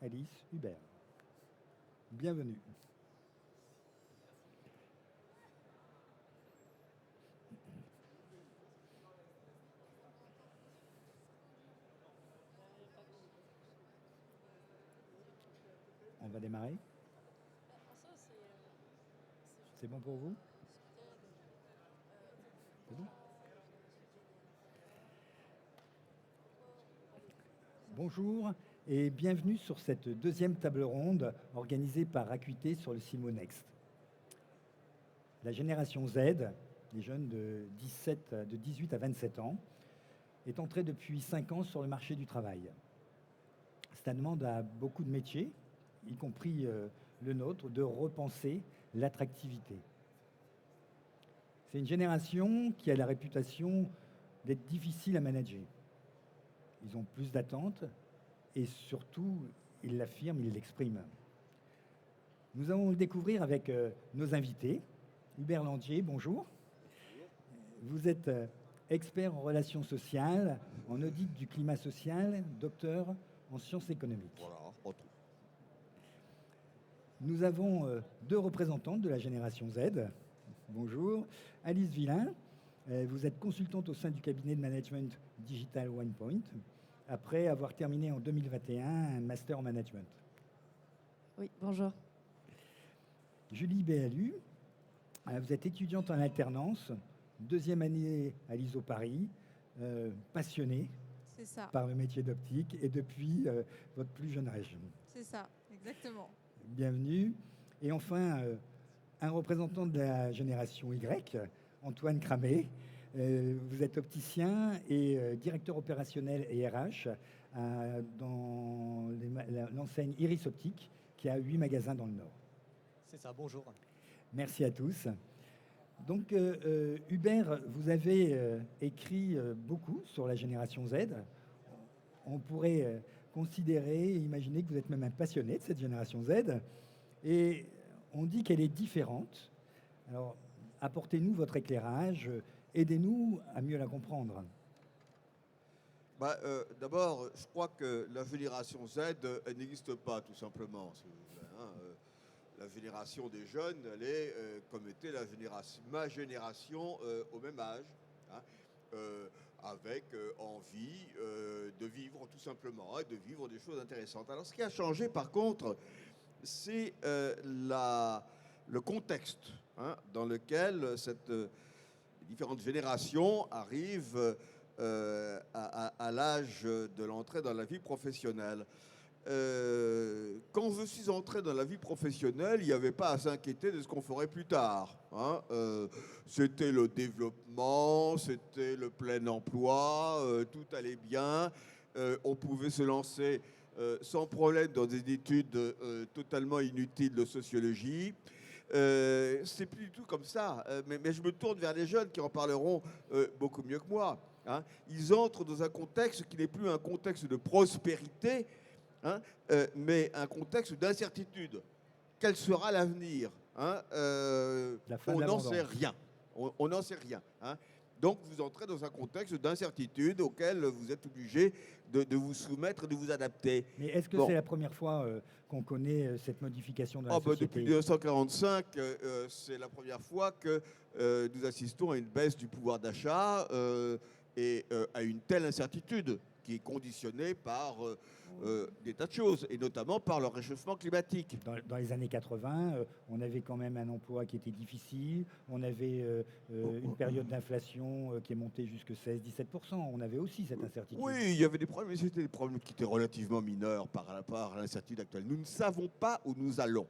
Alice Hubert. Bienvenue. On va démarrer. C'est bon pour vous? C'est bon? Bonjour et bienvenue sur cette deuxième table ronde organisée par Acuité sur le Simonext. La génération Z, les jeunes de 18 à 27 ans, est entrée depuis 5 ans sur le marché du travail. Ça demande à beaucoup de métiers, y compris le nôtre, de repenser l'attractivité. C'est une génération qui a la réputation d'être difficile à manager. Ils ont plus d'attentes et surtout, ils l'affirment, ils l'expriment. Nous allons le découvrir avec nos invités. Hubert Landier, bonjour. Vous êtes expert en relations sociales, en audit du climat social, docteur en sciences économiques. Voilà, retrouve. Nous avons deux représentantes de la génération Z. Bonjour. Alice Villain, vous êtes consultante au sein du cabinet de management Digital OnePoint, après avoir terminé en 2021 un master en management. Oui, bonjour. Julie Béalu, vous êtes étudiante en alternance, deuxième année à l'ISO Paris, passionnée par le métier d'optique et depuis votre plus jeune âge. C'est ça, exactement. Bienvenue. Et enfin, un représentant de la génération Y, Antoine Cramé. Vous êtes opticien et directeur opérationnel et RH dans l'enseigne Iris Optique, qui a 8 magasins dans le Nord. C'est ça, bonjour. Merci à tous. Donc, Hubert, vous avez écrit beaucoup sur la génération Z. On pourrait considérer et imaginer que vous êtes même un passionné de cette génération Z. Et on dit qu'elle est différente. Alors, apportez-nous votre éclairage, aidez-nous à mieux la comprendre. D'abord, je crois que la génération Z, elle n'existe pas, tout simplement. La génération des jeunes, elle est comme était ma génération au même âge, avec envie de vivre, tout simplement, de vivre des choses intéressantes. Alors, ce qui a changé, par contre, c'est le contexte dans lequel ces différentes générations arrivent à l'âge de l'entrée dans la vie professionnelle. Quand je suis entré dans la vie professionnelle, il n'y avait pas à s'inquiéter de ce qu'on ferait plus tard. C'était le développement, c'était le plein emploi, tout allait bien. On pouvait se lancer sans problème dans des études totalement inutiles de sociologie. C'est plus du tout comme ça. Mais je me tourne vers les jeunes qui en parleront beaucoup mieux que moi. Ils entrent dans un contexte qui n'est plus un contexte de prospérité, mais un contexte d'incertitude. Quel sera l'avenir? On n'en sait rien. On n'en sait rien. Donc vous entrez dans un contexte d'incertitude auquel vous êtes obligé de vous soumettre, de vous adapter. Mais est-ce que c'est la première fois qu'on connaît cette modification de la société? Depuis 1945, c'est la première fois que nous assistons à une baisse du pouvoir d'achat et à une telle incertitude qui est conditionnée par des tas de choses, et notamment par le réchauffement climatique. Dans les années 80, on avait quand même un emploi qui était difficile, on avait une période d'inflation qui est montée jusqu'à 16-17%. On avait aussi cette incertitude. Oui, il y avait des problèmes, mais c'était des problèmes qui étaient relativement mineurs par rapport à l'incertitude actuelle. Nous ne savons pas où nous allons.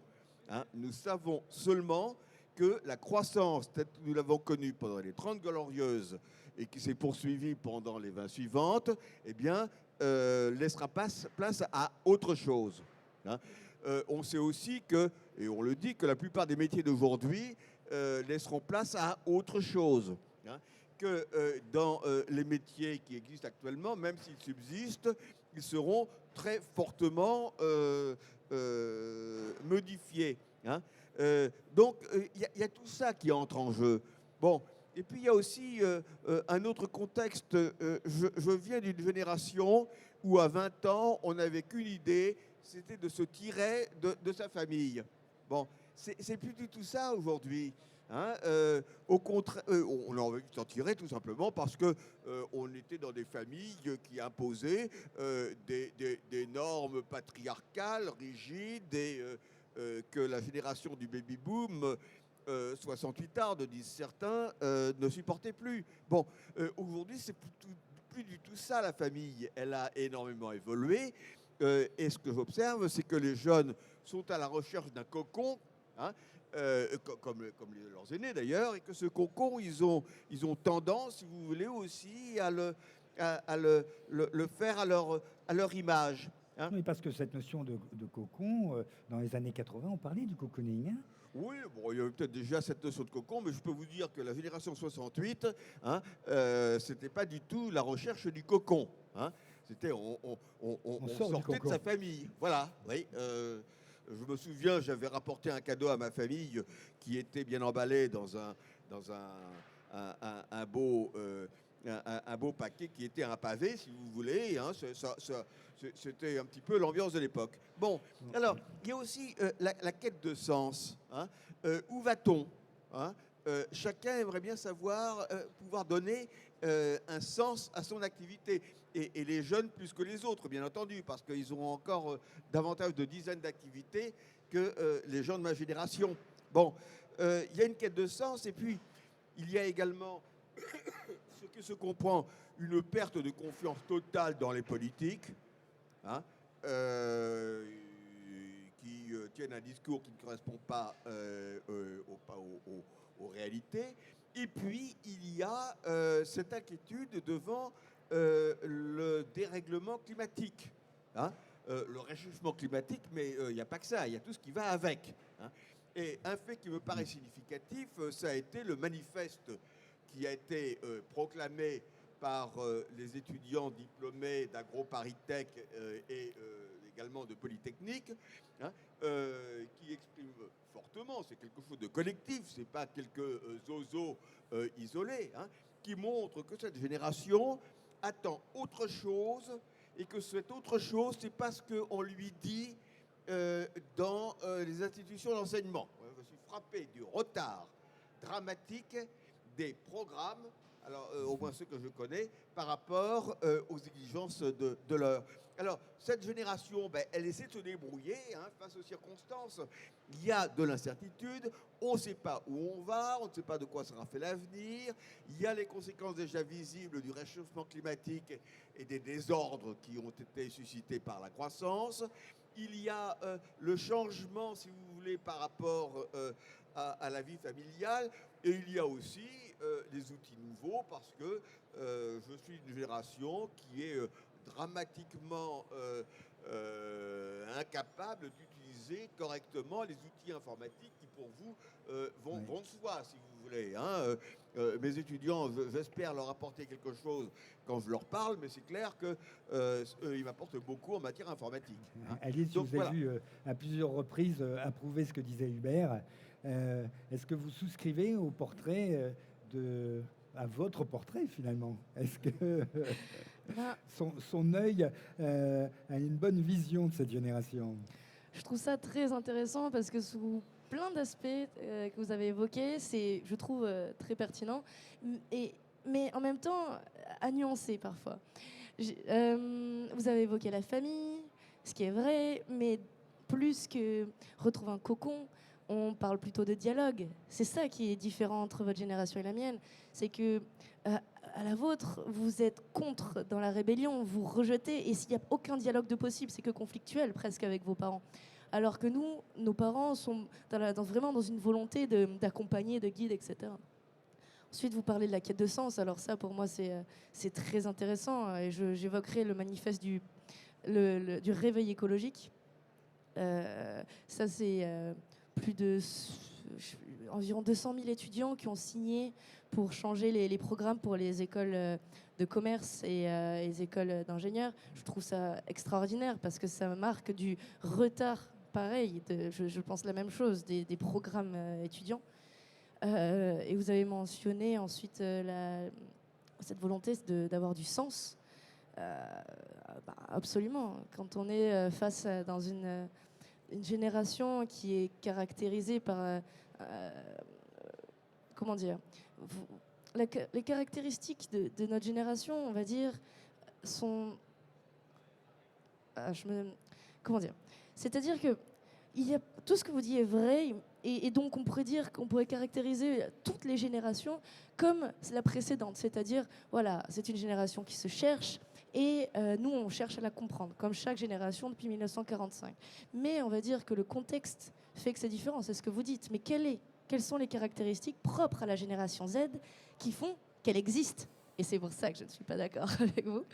Nous savons seulement que la croissance, telle que nous l'avons connue pendant les 30 glorieuses et qui s'est poursuivie pendant les 20 suivantes, eh bien, laissera place à autre chose. On sait aussi que, et on le dit, que la plupart des métiers d'aujourd'hui laisseront place à autre chose. Que dans les métiers qui existent actuellement, même s'ils subsistent, ils seront très fortement modifiés. Donc, il y a tout ça qui entre en jeu. Bon. Et puis, il y a aussi un autre contexte. Je viens d'une génération où, à 20 ans, on n'avait qu'une idée, c'était de se tirer de sa famille. Bon, c'est plus du tout ça aujourd'hui. Hein, au contraire, on a envie de s'en tirer tout simplement parce que on était dans des familles qui imposaient des normes patriarcales, rigides, et que la génération du baby-boom, 68 ans, disent certains, ne supportait plus. Bon, aujourd'hui, c'est plus du tout ça, la famille. Elle a énormément évolué. Et ce que j'observe, c'est que les jeunes sont à la recherche d'un cocon, hein, comme leurs aînés d'ailleurs, et que ce cocon, ils ont tendance, si vous voulez, aussi à le faire à leur image. Hein. Oui, parce que cette notion de cocon, dans les années 80, on parlait du cocooning. Hein. Oui, bon, il y avait peut-être déjà cette notion de cocon, mais je peux vous dire que la génération 68, hein, c'était pas du tout la recherche du cocon. Hein. C'était on sortait de sa famille. Voilà, oui. Je me souviens, j'avais rapporté un cadeau à ma famille qui était bien emballé dans un beau paquet qui était un pavé, si vous voulez. Hein. C'était un petit peu l'ambiance de l'époque. Bon, alors, il y a aussi la quête de sens. Hein. Où va-t-on? Hein. Chacun aimerait bien savoir, pouvoir donner un sens à son activité. Et les jeunes plus que les autres, bien entendu, parce qu'ils ont encore davantage de dizaines d'activités que les gens de ma génération. Bon, il y a une quête de sens, et puis il y a également ce que se comprend une perte de confiance totale dans les politiques, hein, qui tiennent un discours qui ne correspond pas aux réalités. Et puis, il y a cette inquiétude devant le dérèglement climatique, hein, le réchauffement climatique, mais il n'y a pas que ça, il y a tout ce qui va avec. Hein. Et un fait qui me paraît significatif, ça a été le manifeste qui a été proclamé par les étudiants diplômés d'AgroParisTech et également de Polytechnique, hein, qui exprime fortement, c'est quelque chose de collectif, c'est pas quelques zozos isolés, hein, qui montre que cette génération attend autre chose, et que cette autre chose, c'est pas ce qu'on lui dit dans les institutions d'enseignement. Je suis frappé du retard dramatique des programmes, alors au moins ceux que je connais, par rapport aux exigences de l'heure. Alors, cette génération, elle essaie de se débrouiller, hein, face aux circonstances. Il y a de l'incertitude, on ne sait pas où on va, on ne sait pas de quoi sera fait l'avenir. Il y a les conséquences déjà visibles du réchauffement climatique et des désordres qui ont été suscités par la croissance. Il y a le changement, si vous voulez, par rapport à la vie familiale. Et il y a aussi des outils nouveaux, parce que je suis d'une génération qui est dramatiquement incapable d'utiliser correctement les outils informatiques qui, pour vous, vont de soi, si vous voulez. Hein. Mes étudiants, j'espère leur apporter quelque chose quand je leur parle, mais c'est clair qu'ils m'apportent beaucoup en matière informatique. Hein. Alice, je vous ai vu à plusieurs reprises approuver ce que disait Hubert. Est-ce que vous souscrivez au portrait à votre portrait, finalement? Est-ce que son œil a une bonne vision de cette génération? Je trouve ça très intéressant parce que sous plein d'aspects que vous avez évoqués, c'est, je trouve, très pertinent, mais en même temps à nuancer parfois. Vous avez évoqué la famille, ce qui est vrai, mais plus que retrouver un cocon, on parle plutôt de dialogue. C'est ça qui est différent entre votre génération et la mienne. C'est que à la vôtre, vous êtes contre dans la rébellion, vous rejetez, et s'il n'y a aucun dialogue de possible, c'est que conflictuel presque avec vos parents. Alors que nous, nos parents sont vraiment dans une volonté d'accompagner, de guider, etc. Ensuite, vous parlez de la quête de sens. Alors ça, pour moi, c'est très intéressant. Et j'évoquerai le manifeste du réveil écologique. Ça, c'est environ 200 000 étudiants qui ont signé pour changer les programmes pour les écoles de commerce et les écoles d'ingénieurs. Je trouve ça extraordinaire parce que ça marque du retard pareil, je pense la même chose, des programmes étudiants. Et vous avez mentionné ensuite cette volonté d'avoir du sens. Absolument. Quand on est face dans une génération qui est caractérisée par comment dire, les caractéristiques de notre génération, on va dire, sont comment dire, c'est-à-dire que tout ce que vous dites est vrai, et donc on pourrait dire qu'on pourrait caractériser toutes les générations comme la précédente, c'est-à-dire, voilà, c'est une génération qui se cherche, et nous, on cherche à la comprendre, comme chaque génération depuis 1945. Mais on va dire que le contexte fait que c'est différent, c'est ce que vous dites. Mais quelles sont les caractéristiques propres à la génération Z qui font qu'elle existe? Et c'est pour ça que je ne suis pas d'accord avec vous.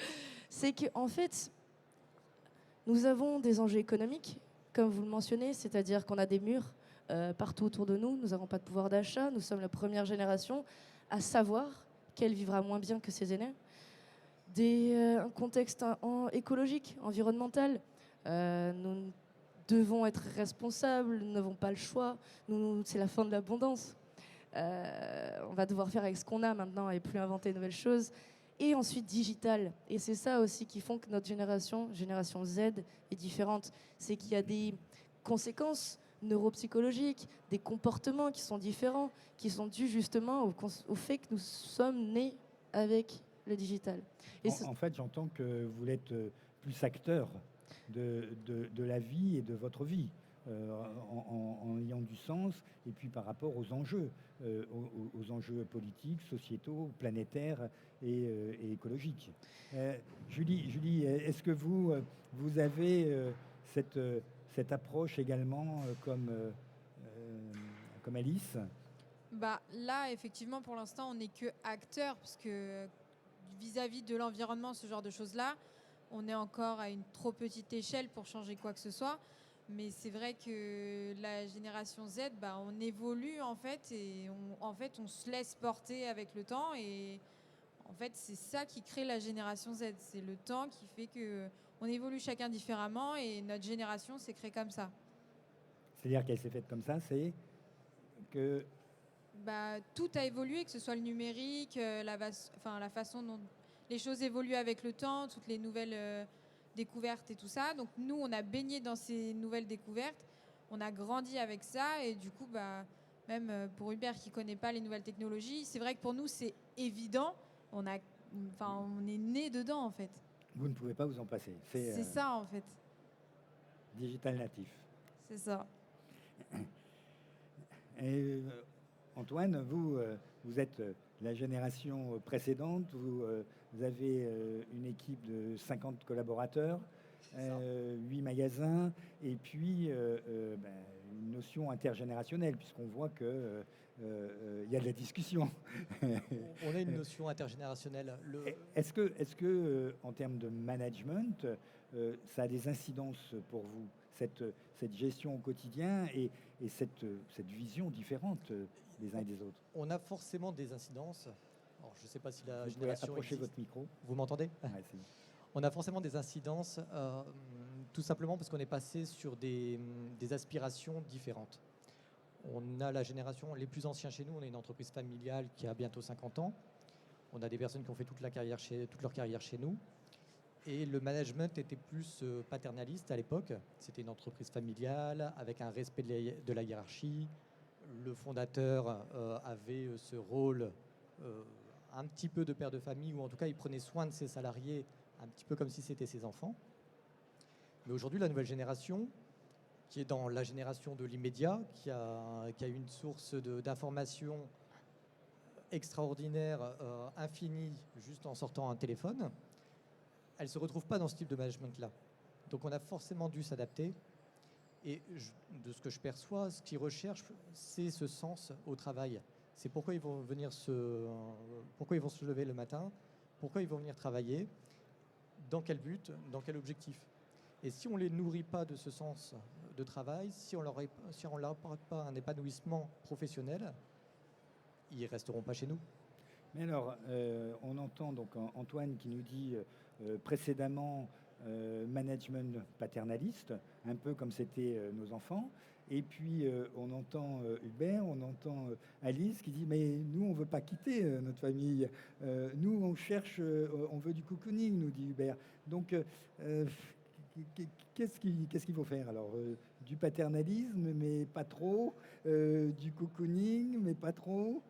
C'est qu'en fait, nous avons des enjeux économiques, comme vous le mentionnez, c'est-à-dire qu'on a des murs partout autour de nous, nous n'avons pas de pouvoir d'achat, nous sommes la première génération à savoir qu'elle vivra moins bien que ses aînés. Un contexte écologique, environnemental. Nous devons être responsables, nous n'avons pas le choix. C'est la fin de l'abondance. On va devoir faire avec ce qu'on a maintenant et plus inventer de nouvelles choses. Et ensuite digital. Et c'est ça aussi qui font que notre génération Z, est différente. C'est qu'il y a des conséquences neuropsychologiques, des comportements qui sont différents, qui sont dus justement au fait que nous sommes nés avec le digital. En fait, j'entends que vous êtes plus acteur de la vie et de votre vie, en ayant du sens, et puis par rapport aux enjeux politiques, sociétaux, planétaires et écologiques. Julie, est-ce que vous avez cette approche également comme Alice? Là, effectivement, pour l'instant, on n'est que acteur, parce que vis-à-vis de l'environnement, ce genre de choses-là, on est encore à une trop petite échelle pour changer quoi que ce soit. Mais c'est vrai que la génération Z, on évolue en fait, et on se laisse porter avec le temps, et en fait c'est ça qui crée la génération Z. C'est le temps qui fait que on évolue chacun différemment, et notre génération s'est créée comme ça. C'est-à-dire qu'elle s'est faite comme ça, c'est que tout a évolué, que ce soit le numérique, la façon dont les choses évoluent avec le temps, toutes les nouvelles découvertes et tout ça. Donc nous, on a baigné dans ces nouvelles découvertes, on a grandi avec ça, et du coup, même pour Hubert qui ne connaît pas les nouvelles technologies, c'est vrai que pour nous, c'est évident, on est né dedans en fait. Vous ne pouvez pas vous en passer. C'est ça en fait. Digital natif. C'est ça. Et Antoine, vous êtes la génération précédente, vous avez une équipe de 50 collaborateurs, 8 magasins, et puis une notion intergénérationnelle, puisqu'on voit qu'il y a de la discussion. On a une notion intergénérationnelle. Est-ce que en termes de management, ça a des incidences pour vous, cette gestion au quotidien et cette vision différente des uns et des autres? On a forcément des incidences. Alors, je ne sais pas si la Vous génération pouvez approcher existe. votre micro. Vous m'entendez? Ouais, On a forcément des incidences, tout simplement parce qu'on est passé sur des aspirations différentes. On a la génération, les plus anciens chez nous, on est une entreprise familiale qui a bientôt 50 ans. On a des personnes qui ont fait toute leur carrière chez nous. Et le management était plus paternaliste à l'époque. C'était une entreprise familiale avec un respect de la hiérarchie. Le fondateur avait ce rôle un petit peu de père de famille, ou en tout cas il prenait soin de ses salariés un petit peu comme si c'était ses enfants. Mais aujourd'hui, la nouvelle génération, qui est dans la génération de l'immédiat, qui a une source d'information extraordinaire, infinie, juste en sortant un téléphone, elle ne se retrouve pas dans ce type de management-là. Donc on a forcément dû s'adapter. Et de ce que je perçois, ce qu'ils recherchent, c'est ce sens au travail. C'est pourquoi ils vont pourquoi ils vont se lever le matin, pourquoi ils vont venir travailler, dans quel but, dans quel objectif. Et si on ne les nourrit pas de ce sens de travail, si on leur apporte pas un épanouissement professionnel, ils ne resteront pas chez nous. Mais alors, on entend donc Antoine qui nous dit précédemment, management paternaliste, un peu comme c'était nos enfants. Et puis on entend Hubert, on entend Alice qui dit mais nous on veut pas quitter notre famille, nous on cherche, on veut du cocooning, nous dit Hubert. Donc qu'est-ce qu'il faut faire alors du paternalisme mais pas trop, du cocooning mais pas trop.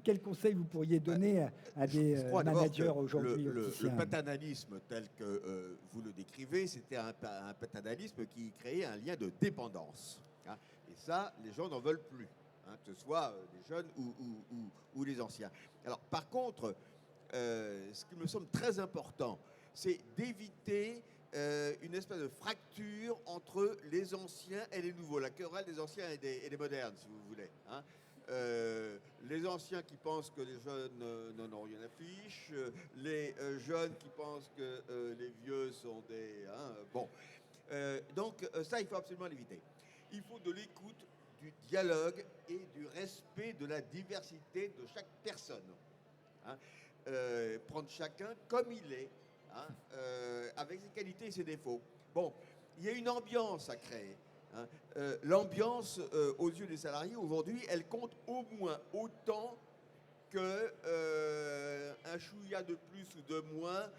Quel conseil vous pourriez donner à des managers aujourd'hui? Le paternalisme tel que vous le décrivez, c'était un paternalisme qui créait un lien de dépendance. Hein. Et ça, les gens n'en veulent plus, hein, que ce soit les jeunes ou les anciens. Alors, par contre, ce qui me semble très important, c'est d'éviter une espèce de fracture entre les anciens et les nouveaux, la querelle des anciens et des modernes, si vous voulez. Hein. Les anciens qui pensent que les jeunes n'en ont rien à fiche, les jeunes qui pensent que les vieux sont des... Hein, bon. Donc ça, il faut absolument l'éviter. Il faut de l'écoute, du dialogue et du respect de la diversité de chaque personne. Hein. Prendre chacun comme il est, hein, avec ses qualités et ses défauts. Bon, il y a une ambiance à créer. Hein. L'ambiance, aux yeux des salariés, aujourd'hui, elle compte au moins autant que un chouïa de plus ou de moins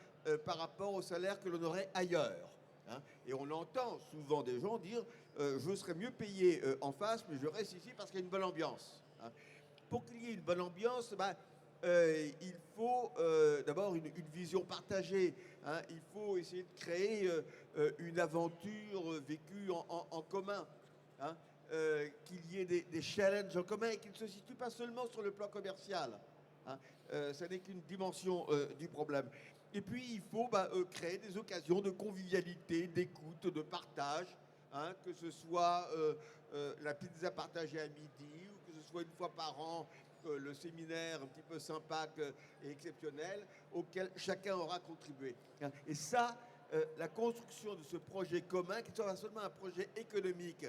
par rapport au salaire que l'on aurait ailleurs. Hein. Et on entend souvent des gens dire je serais mieux payé en face, mais je reste ici parce qu'il y a une bonne ambiance. Hein. Pour qu'il y ait une bonne ambiance, il faut d'abord une vision partagée. Hein. Il faut essayer de créer une aventure vécue en commun. Hein. Qu'il y ait des challenges en commun et qu'ils ne se situent pas seulement sur le plan commercial. Hein. Ça n'est qu'une dimension du problème. Et puis, il faut créer des occasions de convivialité, d'écoute, de partage. Hein, que ce soit la pizza partagée à midi ou que ce soit une fois par an le séminaire un petit peu sympa et exceptionnel auquel chacun aura contribué. Et ça, la construction de ce projet commun, qui soit pas seulement un projet économique,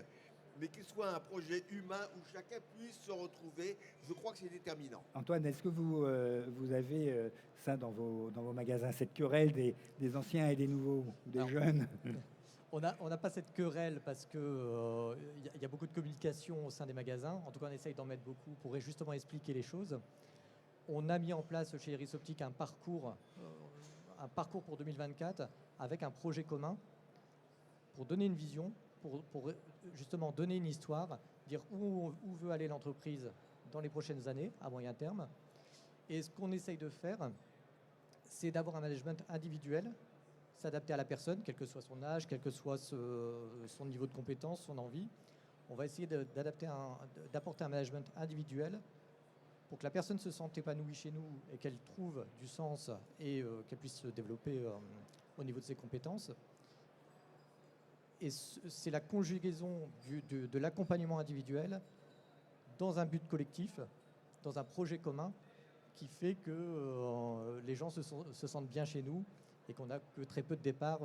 mais qu'il soit un projet humain où chacun puisse se retrouver, je crois que c'est déterminant. Antoine, est-ce que vous avez ça dans vos magasins, cette querelle des anciens et des nouveaux, ou des jeunes? On n'a pas cette querelle parce qu'il y a beaucoup de communication au sein des magasins. En tout cas, on essaye d'en mettre beaucoup pour justement expliquer les choses. On a mis en place chez Iris Optique un parcours pour 2024 avec un projet commun pour donner une vision, pour justement donner une histoire, dire où veut aller l'entreprise dans les prochaines années, à moyen terme. Et ce qu'on essaye de faire, c'est d'avoir un management individuel, s'adapter à la personne, quel que soit son âge, quel que soit son niveau de compétence, son envie. On va essayer d'apporter un management individuel pour que la personne se sente épanouie chez nous et qu'elle trouve du sens et qu'elle puisse se développer au niveau de ses compétences. Et c'est la conjugaison de l'accompagnement individuel dans un but collectif, dans un projet commun, qui fait que les gens se sentent bien chez nous et qu'on n'a que très peu de départs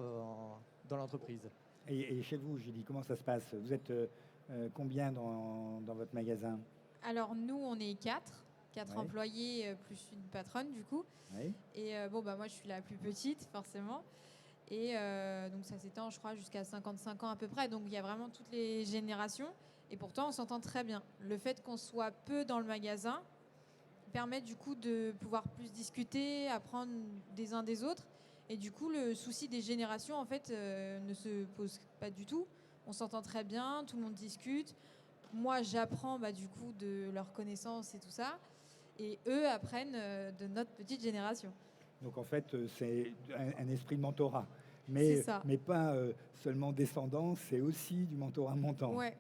dans l'entreprise. Et chez vous, Julie, comment ça se passe? Vous êtes combien dans votre magasin? Alors nous, on est 4 Ouais. employés plus une patronne du coup. Oui. Et moi je suis la plus petite forcément. Et donc ça s'étend je crois jusqu'à 55 ans à peu près. Donc il y a vraiment toutes les générations. Et pourtant on s'entend très bien. Le fait qu'on soit peu dans le magasin permet du coup de pouvoir plus discuter, apprendre des uns des autres. Et du coup le souci des générations en fait ne se pose pas du tout. On s'entend très bien, tout le monde discute. Moi j'apprends du coup de leurs connaissances et tout ça. Et eux apprennent de notre petite génération. Donc en fait, c'est un esprit de mentorat. Mais pas seulement descendant, c'est aussi du mentorat montant. Ouais,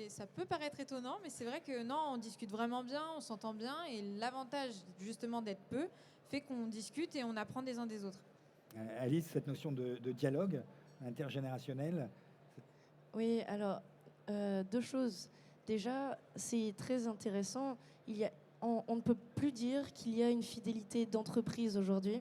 ça peut paraître étonnant, mais c'est vrai que non, on discute vraiment bien, on s'entend bien. Et l'avantage justement d'être peu fait qu'on discute et on apprend des uns des autres. Alice, cette notion de dialogue intergénérationnel? Oui, alors, deux choses. Déjà, c'est très intéressant. On ne peut plus dire qu'il y a une fidélité d'entreprise aujourd'hui.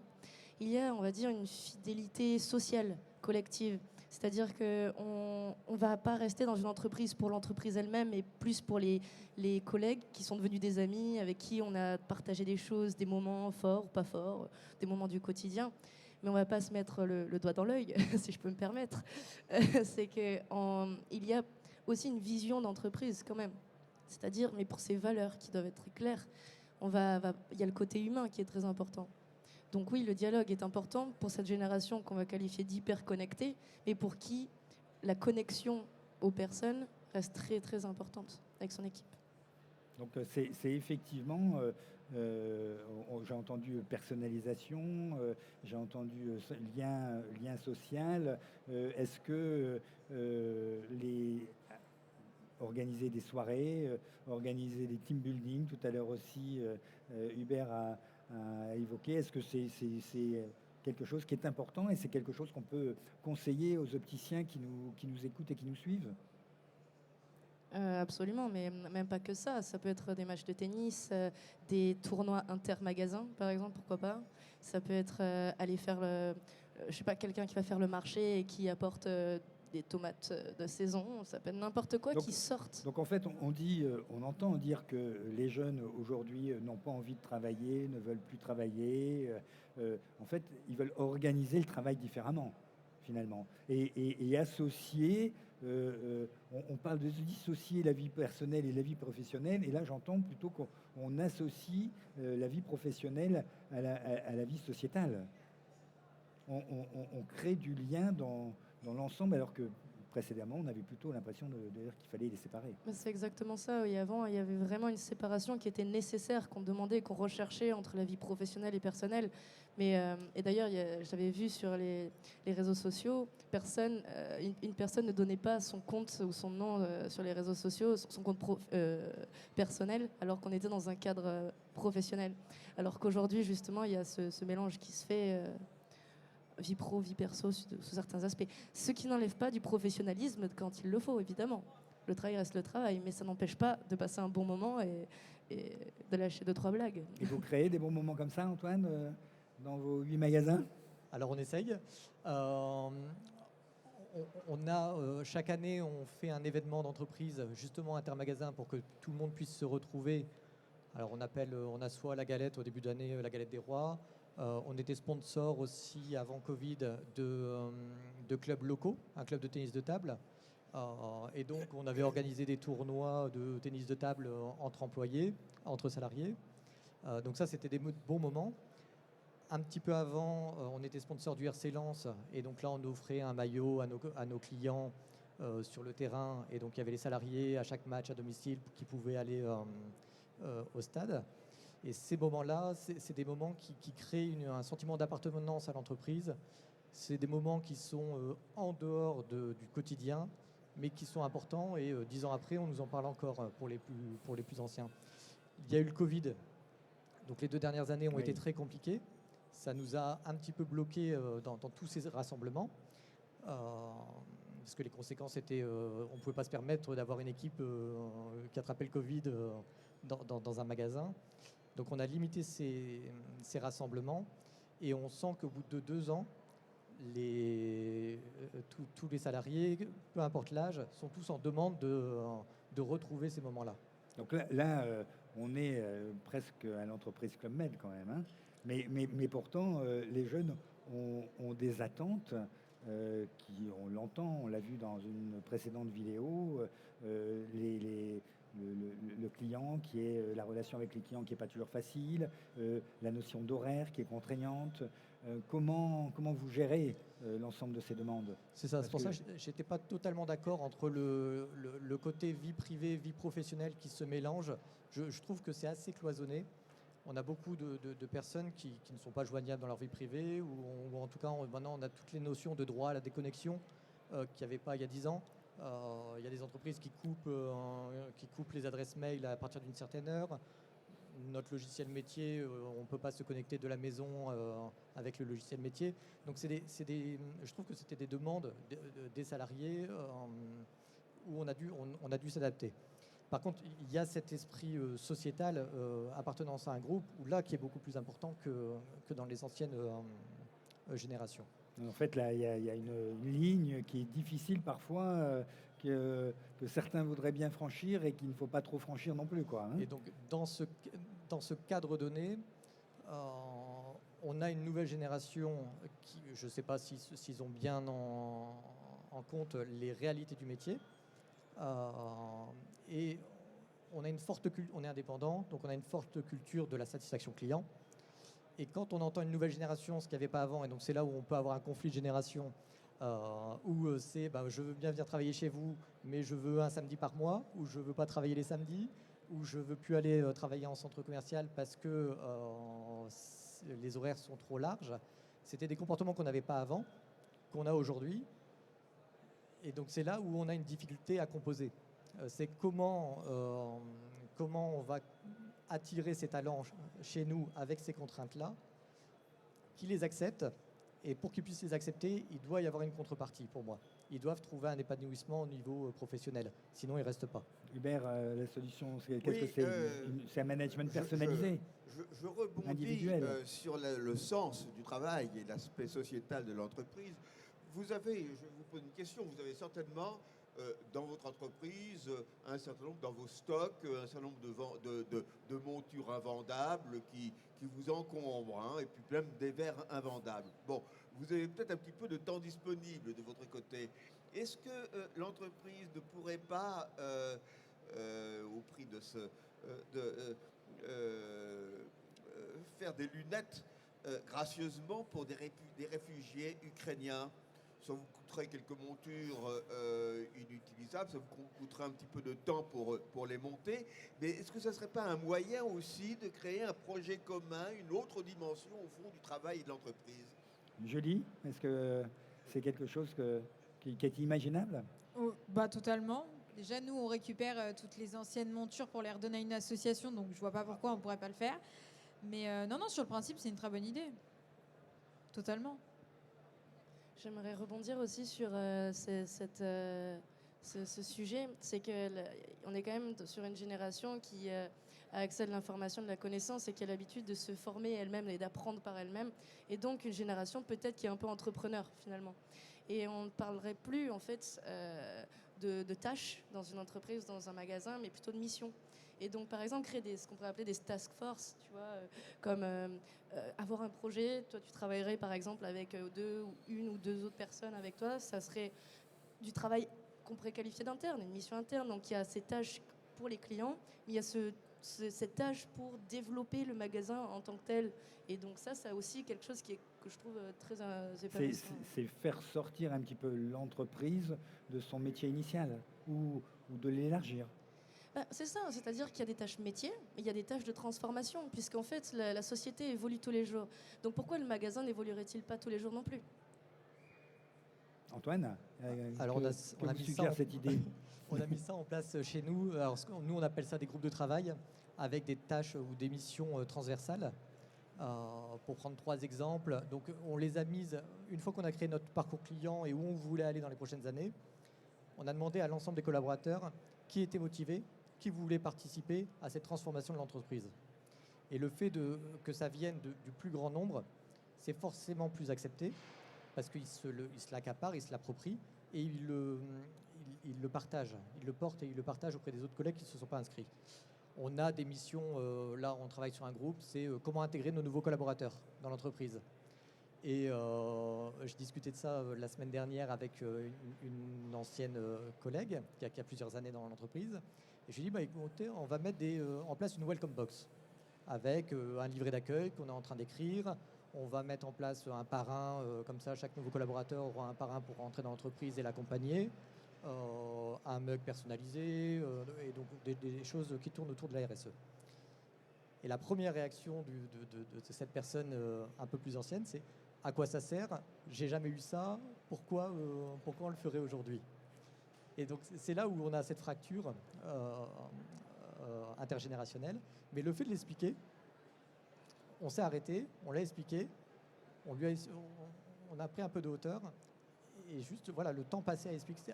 Il y a, on va dire, une fidélité sociale, collective. C'est-à-dire qu'on ne va pas rester dans une entreprise pour l'entreprise elle-même, mais plus pour les collègues qui sont devenus des amis, avec qui on a partagé des choses, des moments forts ou pas forts, des moments du quotidien. mais on ne va pas se mettre le doigt dans l'œil, si je peux me permettre. C'est qu'il y a aussi une vision d'entreprise quand même. C'est-à-dire, mais pour ces valeurs qui doivent être très claires, il y a le côté humain qui est très important. Donc oui, le dialogue est important pour cette génération qu'on va qualifier d'hyper connectée, mais pour qui la connexion aux personnes reste très très importante avec son équipe. Donc c'est effectivement, j'ai entendu personnalisation, j'ai entendu lien social. Est-ce que organiser des soirées, organiser des team building, tout à l'heure aussi Hubert a évoqué, est-ce que c'est quelque chose qui est important et c'est quelque chose qu'on peut conseiller aux opticiens qui nous écoutent et qui nous suivent? Absolument, mais même pas que ça. Ça peut être des matchs de tennis, des tournois intermagasins, par exemple, pourquoi pas. Ça peut être aller faire je sais pas, quelqu'un qui va faire le marché et qui apporte des tomates de saison. Ça peut être n'importe quoi qui sorte. Donc en fait, on entend dire que les jeunes aujourd'hui n'ont pas envie de travailler, ne veulent plus travailler. En fait, ils veulent organiser le travail différemment, finalement, et associer. On parle de dissocier la vie personnelle et la vie professionnelle, et là j'entends plutôt qu'on associe la vie professionnelle à la vie sociétale. On crée du lien dans l'ensemble, alors que précédemment on avait plutôt l'impression de dire qu'il fallait les séparer. C'est exactement ça. Oui, avant, il y avait vraiment une séparation qui était nécessaire, qu'on demandait, qu'on recherchait entre la vie professionnelle et personnelle. Mais, et d'ailleurs, j'avais vu sur les réseaux sociaux, une personne ne donnait pas son compte ou son nom sur les réseaux sociaux, son compte personnel, alors qu'on était dans un cadre professionnel. Alors qu'aujourd'hui, justement, il y a ce mélange qui se fait vie pro, vie perso, sous certains aspects. Ce qui n'enlève pas du professionnalisme quand il le faut, évidemment. Le travail reste le travail, mais ça n'empêche pas de passer un bon moment et de lâcher 2-3 blagues. Et vous créez des bons moments comme ça, Antoine, dans vos 8 magasins? Alors on essaye. Chaque année, on fait un événement d'entreprise, justement intermagasin, pour que tout le monde puisse se retrouver. Alors on a soit la galette au début d'année, la galette des rois. On était sponsor aussi avant Covid de clubs locaux, un club de tennis de table. Et donc on avait organisé des tournois de tennis de table entre employés, entre salariés. Donc ça, c'était des bons moments. Un petit peu avant, on était sponsor du RC Lens, et donc là on offrait un maillot à nos clients sur le terrain, et donc il y avait les salariés à chaque match à domicile qui pouvaient aller au stade. Et ces moments-là, c'est des moments qui créent un sentiment d'appartenance à l'entreprise. C'est des moments qui sont en dehors du quotidien, mais qui sont importants. Et 10 ans après, on nous en parle encore pour les plus anciens. Il y a eu le Covid. Donc les 2 dernières années ont été très compliquées. Ça nous a un petit peu bloqués dans tous ces rassemblements. Parce que les conséquences étaient, on ne pouvait pas se permettre d'avoir une équipe qui attrapait le Covid dans un magasin. Donc on a limité ces rassemblements, et on sent qu'au bout de 2 ans, tous les salariés, peu importe l'âge, sont tous en demande de retrouver ces moments-là. Donc là on est presque à l'entreprise Club Med quand même, hein. Mais pourtant, les jeunes ont des attentes on l'entend, on l'a vu dans une précédente vidéo, le client qui est la relation avec les clients qui n'est pas toujours facile, la notion d'horaire qui est contraignante. Comment vous gérez l'ensemble de ces demandes? C'est ça, c'est pour ça que je n'étais pas totalement d'accord entre le côté vie privée, vie professionnelle qui se mélange. Je trouve que c'est assez cloisonné. On a beaucoup de personnes qui ne sont pas joignables dans leur vie privée, ou en tout cas, maintenant, on a toutes les notions de droit à la déconnexion qu'il n'y avait pas il y a 10 ans. Il y a des entreprises qui coupent les adresses mail à partir d'une certaine heure. Notre logiciel métier, on ne peut pas se connecter de la maison avec le logiciel métier. Donc je trouve que c'était des demandes des salariés où on a dû s'adapter. Par contre, il y a cet esprit sociétal, appartenance à un groupe, qui est beaucoup plus important que dans les anciennes générations. En fait, là, il y a une ligne qui est difficile parfois, que certains voudraient bien franchir et qu'il ne faut pas trop franchir non plus, quoi, hein. Et donc, dans ce cadre donné, On a une nouvelle génération qui, je ne sais pas s'ils ont bien en compte les réalités du métier. Et on est indépendant, donc on a une forte culture de la satisfaction client. Et quand on entend une nouvelle génération, ce qu'il n'y avait pas avant, et donc c'est là où on peut avoir un conflit de génération, où c'est je veux bien venir travailler chez vous, mais je veux un samedi par mois, ou je ne veux pas travailler les samedis, ou je ne veux plus aller travailler en centre commercial parce que les horaires sont trop larges. C'était des comportements qu'on n'avait pas avant, qu'on a aujourd'hui. Et donc c'est là où on a une difficulté à composer. C'est comment on va attirer ces talents chez nous avec ces contraintes-là, qui les acceptent. Et pour qu'ils puissent les accepter, il doit y avoir une contrepartie pour moi. Ils doivent trouver un épanouissement au niveau professionnel. Sinon, ils ne restent pas. Hubert, la solution, qu'est-ce Oui, que c'est C'est un management personnalisé, Je rebondis individuel. sur le sens du travail et l'aspect sociétal de l'entreprise. Je vous pose une question, vous avez certainement dans votre entreprise un certain nombre, dans vos stocks, un certain nombre de montures invendables qui vous encombrent, hein, et puis même des verres invendables. Bon, vous avez peut-être un petit peu de temps disponible de votre côté. Est-ce que l'entreprise ne pourrait pas, au prix de faire des lunettes gracieusement pour des réfugiés ukrainiens? Ça vous coûterait quelques montures inutilisables, ça vous coûterait un petit peu de temps pour les monter. Mais est-ce que ça ne serait pas un moyen aussi de créer un projet commun, une autre dimension au fond du travail et de l'entreprise? Julie, est-ce que c'est quelque chose qui est imaginable? Totalement. Déjà, nous, on récupère toutes les anciennes montures pour les redonner à une association, donc je vois pas pourquoi on pourrait pas le faire. Mais non, sur le principe, c'est une très bonne idée. Totalement. J'aimerais rebondir aussi sur ce sujet. C'est qu'on est quand même sur une génération qui a accès à l'information, de la connaissance et qui a l'habitude de se former elle-même et d'apprendre par elle-même. Et donc une génération peut-être qui est un peu entrepreneur finalement. Et on ne parlerait plus en fait de tâches dans une entreprise, dans un magasin, mais plutôt de missions. Et donc, par exemple, créer ce qu'on pourrait appeler des task force, tu vois, comme avoir un projet. Toi, tu travaillerais, par exemple, avec une ou deux autres personnes avec toi. Ça serait du travail qu'on pourrait qualifier d'interne, une mission interne. Donc, il y a ces tâches pour les clients, mais il y a cette tâche pour développer le magasin en tant que tel. Et donc, ça aussi quelque chose que je trouve très épanouissant. C'est faire sortir un petit peu l'entreprise de son métier initial ou de l'élargir. C'est ça, c'est-à-dire qu'il y a des tâches métiers, mais il y a des tâches de transformation, puisqu'en fait, la société évolue tous les jours. Donc pourquoi le magasin n'évoluerait-il pas tous les jours non plus? Antoine, Alors on a mis cette idée. On a mis ça en place chez nous. Alors, nous, on appelle ça des groupes de travail avec des tâches ou des missions transversales. Pour prendre 3 exemples, donc on les a mises, une fois qu'on a créé notre parcours client et où on voulait aller dans les prochaines années, on a demandé à l'ensemble des collaborateurs qui étaient motivés, qui voulaient participer à cette transformation de l'entreprise. Et le fait que ça vienne du plus grand nombre, c'est forcément plus accepté, parce qu'ils se l'accaparent, ils se l'approprient, et ils le partagent, ils le portent et ils le partagent auprès des autres collègues qui ne se sont pas inscrits. On a des missions, là on travaille sur un groupe, c'est comment intégrer nos nouveaux collaborateurs dans l'entreprise. Et je discutais de ça la semaine dernière avec une ancienne collègue qui a plusieurs années dans l'entreprise. Et je lui ai dit, écoutez, on va mettre en place une welcome box avec un livret d'accueil qu'on est en train d'écrire. On va mettre en place un parrain, comme ça chaque nouveau collaborateur aura un parrain pour rentrer dans l'entreprise et l'accompagner. Un mug personnalisé, et donc des choses qui tournent autour de la RSE. Et la première réaction de cette personne un peu plus ancienne, c'est à quoi ça sert? J'ai jamais eu ça, pourquoi on le ferait aujourd'hui? Et donc c'est là où on a cette fracture intergénérationnelle. Mais le fait de l'expliquer, on s'est arrêté, on l'a expliqué, on a pris un peu de hauteur. Et juste, voilà, le temps passé à expliquer,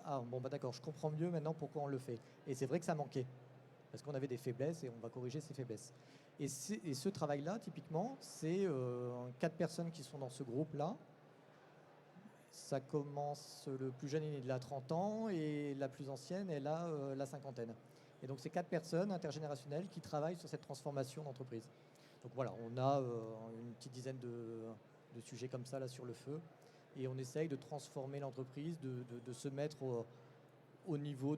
d'accord, je comprends mieux maintenant pourquoi on le fait. Et c'est vrai que ça manquait, parce qu'on avait des faiblesses et on va corriger ces faiblesses. Et ce travail-là, typiquement, c'est 4 personnes qui sont dans ce groupe-là. Ça commence, le plus jeune, il a 30 ans, et la plus ancienne, elle a la cinquantaine. Et donc, c'est 4 personnes intergénérationnelles qui travaillent sur cette transformation d'entreprise. Donc voilà, on a une petite dizaine de sujets comme ça là sur le feu. Et on essaye de transformer l'entreprise, de se mettre au niveau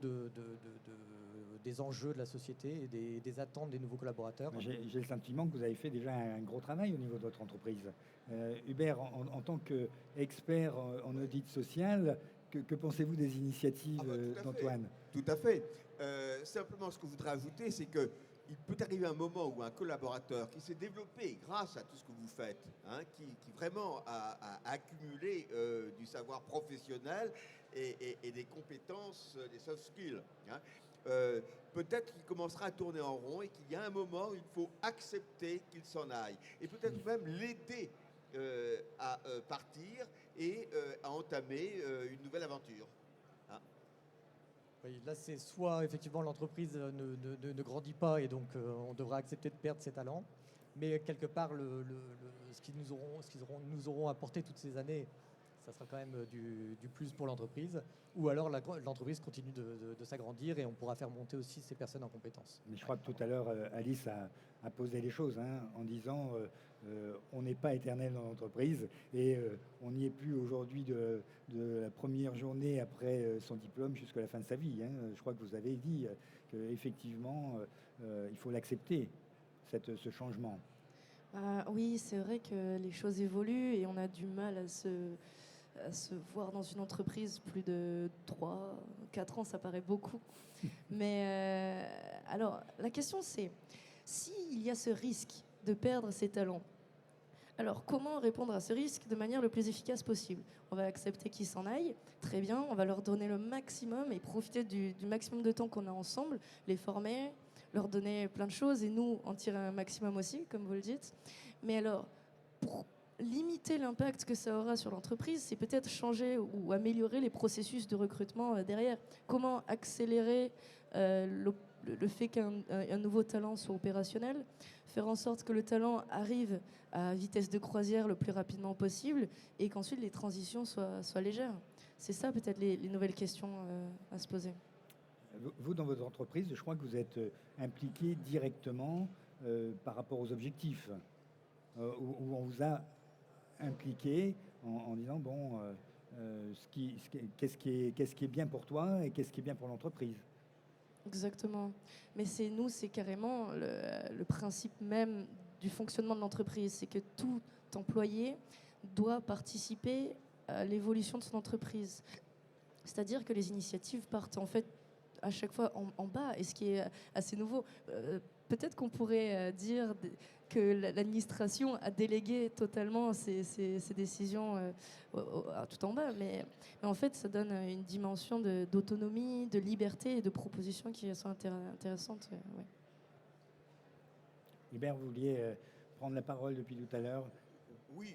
des enjeux de la société et des attentes des nouveaux collaborateurs. J'ai le sentiment que vous avez fait déjà un gros travail au niveau de votre entreprise. Hubert, en tant qu'expert en audit social, que pensez-vous des initiatives d'Antoine? Tout à fait. Simplement, ce que je voudrais ajouter, c'est que il peut arriver un moment où un collaborateur qui s'est développé grâce à tout ce que vous faites, hein, qui vraiment a accumulé du savoir professionnel et des compétences, des soft skills, hein, peut-être qu'il commencera à tourner en rond et qu'il y a un moment où il faut accepter qu'il s'en aille et peut-être même l'aider à partir et à entamer une nouvelle aventure. Oui, là, c'est soit effectivement l'entreprise ne grandit pas et donc on devra accepter de perdre ses talents, mais quelque part, ce qu'ils nous auront apporté toutes ces années, ça sera quand même du plus pour l'entreprise, ou alors l'entreprise continue de s'agrandir et on pourra faire monter aussi ces personnes en compétences. Mais je crois que tout à l'heure, Alice a posé les choses en disant on n'est pas éternel dans l'entreprise et on n'y est plus aujourd'hui de la première journée après son diplôme jusqu'à la fin de sa vie. Je crois que vous avez dit qu'effectivement, il faut l'accepter, ce changement. Oui, c'est vrai que les choses évoluent et on a du mal à se voir dans une entreprise plus de 3, 4 ans, ça paraît beaucoup. Mais alors, la question c'est, s'il y a ce risque de perdre ses talents, alors comment répondre à ce risque de manière le plus efficace possible? On va accepter qu'ils s'en aillent, très bien, on va leur donner le maximum et profiter du maximum de temps qu'on a ensemble, les former, leur donner plein de choses et nous en tirer un maximum aussi, comme vous le dites. Mais alors, pour limiter l'impact que ça aura sur l'entreprise, c'est peut-être changer ou améliorer les processus de recrutement derrière. Comment accélérer le fait qu'un nouveau talent soit opérationnel, faire en sorte que le talent arrive à vitesse de croisière le plus rapidement possible et qu'ensuite les transitions soient légères. C'est ça peut-être les nouvelles questions à se poser. Vous, dans votre entreprise, je crois que vous êtes impliqué directement par rapport aux objectifs, où on vous a impliqué en disant, bon, qu'est-ce qui est bien pour toi et qu'est-ce qui est bien pour l'entreprise. Exactement. Mais c'est carrément le principe même du fonctionnement de l'entreprise. C'est que tout employé doit participer à l'évolution de son entreprise. C'est-à-dire que les initiatives partent en fait à chaque fois en bas, et ce qui est assez nouveau. Peut-être qu'on pourrait dire que l'administration a délégué totalement ces décisions tout en bas, mais en fait, ça donne une dimension d'autonomie, de liberté et de propositions qui sont intéressantes. Ouais. Hubert, vous vouliez prendre la parole depuis tout à l'heure. Oui,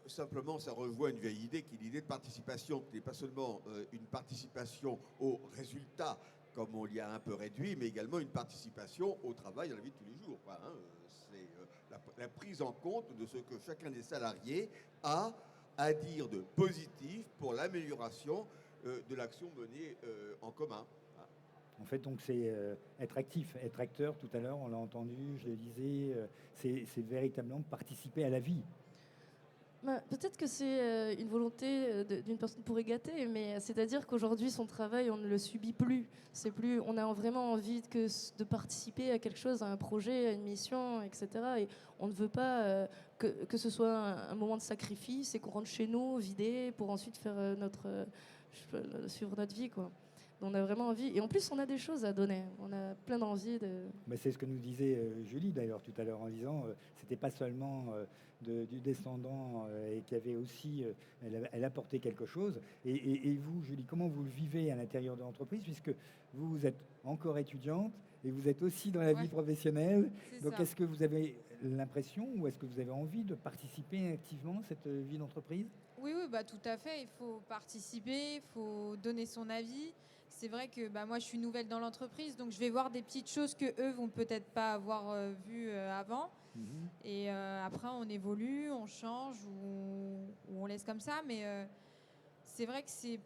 simplement, ça rejoint une vieille idée qui est l'idée de participation, qui n'est pas seulement une participation aux résultats, comme on l'y a un peu réduit, mais également une participation au travail dans la vie de tous les jours. Voilà, c'est la prise en compte de ce que chacun des salariés a à dire de positif pour l'amélioration de l'action menée en commun. En fait, donc, c'est être actif, être acteur. Tout à l'heure, on l'a entendu, je le disais, c'est véritablement participer à la vie. Peut-être que c'est une volonté d'une personne pour égater, mais c'est-à-dire qu'aujourd'hui, son travail, on ne le subit plus. On a vraiment envie de participer à quelque chose, à un projet, à une mission, etc. Et on ne veut pas que ce soit un moment de sacrifice et qu'on rentre chez nous vidé pour ensuite faire suivre notre vie, quoi. On a vraiment envie. Et en plus, on a des choses à donner. On a plein d'envie de... Mais c'est ce que nous disait Julie, d'ailleurs, tout à l'heure, en disant c'était pas seulement du descendant et qui avait aussi... elle apportait quelque chose. Et vous, Julie, comment vous le vivez à l'intérieur de l'entreprise, puisque vous êtes encore étudiante et vous êtes aussi dans la vie professionnelle. Donc, est-ce que vous avez l'impression ou est-ce que vous avez envie de participer activement à cette vie d'entreprise? Oui, bah, tout à fait. Il faut participer, il faut donner son avis. C'est vrai que moi, je suis nouvelle dans l'entreprise, donc je vais voir des petites choses que eux vont peut-être pas avoir vues avant. Et après, on évolue, on change ou on laisse comme ça. Mais c'est vrai que c'est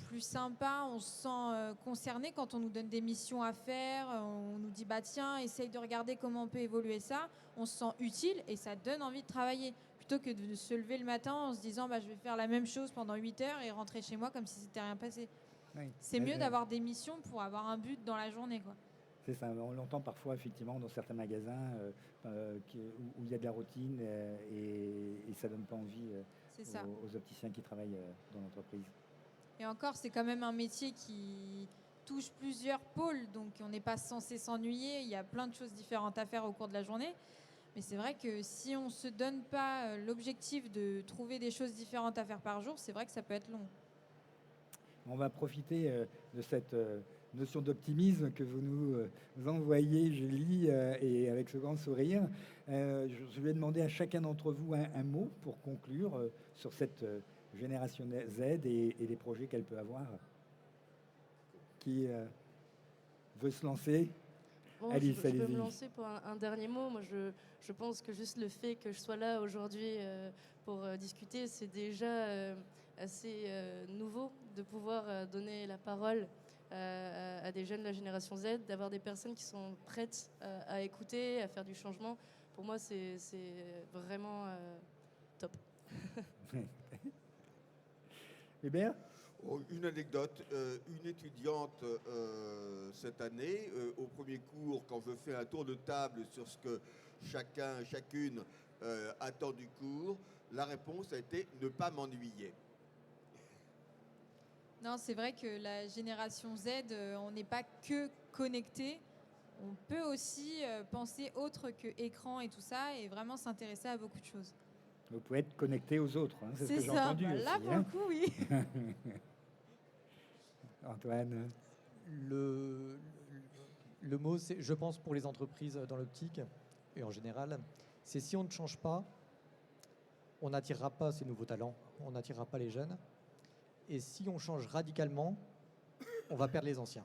plus sympa, on se sent concerné quand on nous donne des missions à faire, on nous dit bah tiens, essaye de regarder comment on peut évoluer ça, on se sent utile et ça donne envie de travailler plutôt que de se lever le matin en se disant bah je vais faire la même chose pendant 8 heures et rentrer chez moi comme si c'était rien passé. Oui. C'est mieux d'avoir des missions pour avoir un but dans la journée, quoi. C'est ça, on l'entend parfois effectivement dans certains magasins où il y a de la routine et ça donne pas envie C'est ça. aux opticiens qui travaillent dans l'entreprise. Et encore, c'est quand même un métier qui touche plusieurs pôles, donc on n'est pas censé s'ennuyer. Il y a plein de choses différentes à faire au cours de la journée. Mais c'est vrai que si on ne se donne pas l'objectif de trouver des choses différentes à faire par jour, c'est vrai que ça peut être long. On va profiter de cette notion d'optimisme que vous nous envoyez, Julie, et avec ce grand sourire. Je vais demander à chacun d'entre vous un mot pour conclure sur cette génération Z et les projets qu'elle peut avoir. Qui veut se lancer? Bon, Alice, je peux allez-y. me lancer pour un dernier mot. Moi, je pense que juste le fait que je sois là aujourd'hui pour discuter, c'est déjà assez nouveau de pouvoir donner la parole à des jeunes de la génération Z, d'avoir des personnes qui sont prêtes à écouter, à faire du changement. Pour moi, c'est vraiment top. Hubert? Une anecdote, une étudiante cette année, au premier cours, quand je fais un tour de table sur ce que chacune attend du cours, la réponse a été ne pas m'ennuyer. Non, c'est vrai que la génération Z, on n'est pas que connecté. On peut aussi penser autre que écran et tout ça et vraiment s'intéresser à beaucoup de choses. Vous pouvez être connecté aux autres, hein, c'est ce C'est que j'ai ça. entendu Bah, là, aussi, pour hein. le coup, oui. Antoine? Le mot, c'est, je pense, pour les entreprises dans l'optique, et en général, c'est si on ne change pas, on n'attirera pas ces nouveaux talents, on n'attirera pas les jeunes. Et si on change radicalement, on va perdre les anciens.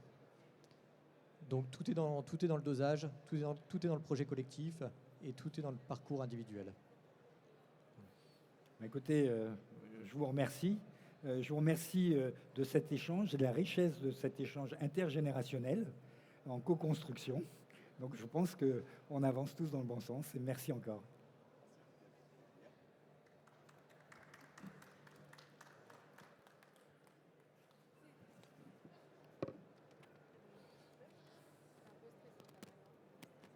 Donc tout est dans le dosage, tout est dans le projet collectif, et tout est dans le parcours individuel. Écoutez, je vous remercie. Je vous remercie de cet échange et de la richesse de cet échange intergénérationnel en co-construction. Donc je pense qu'on avance tous dans le bon sens et merci encore.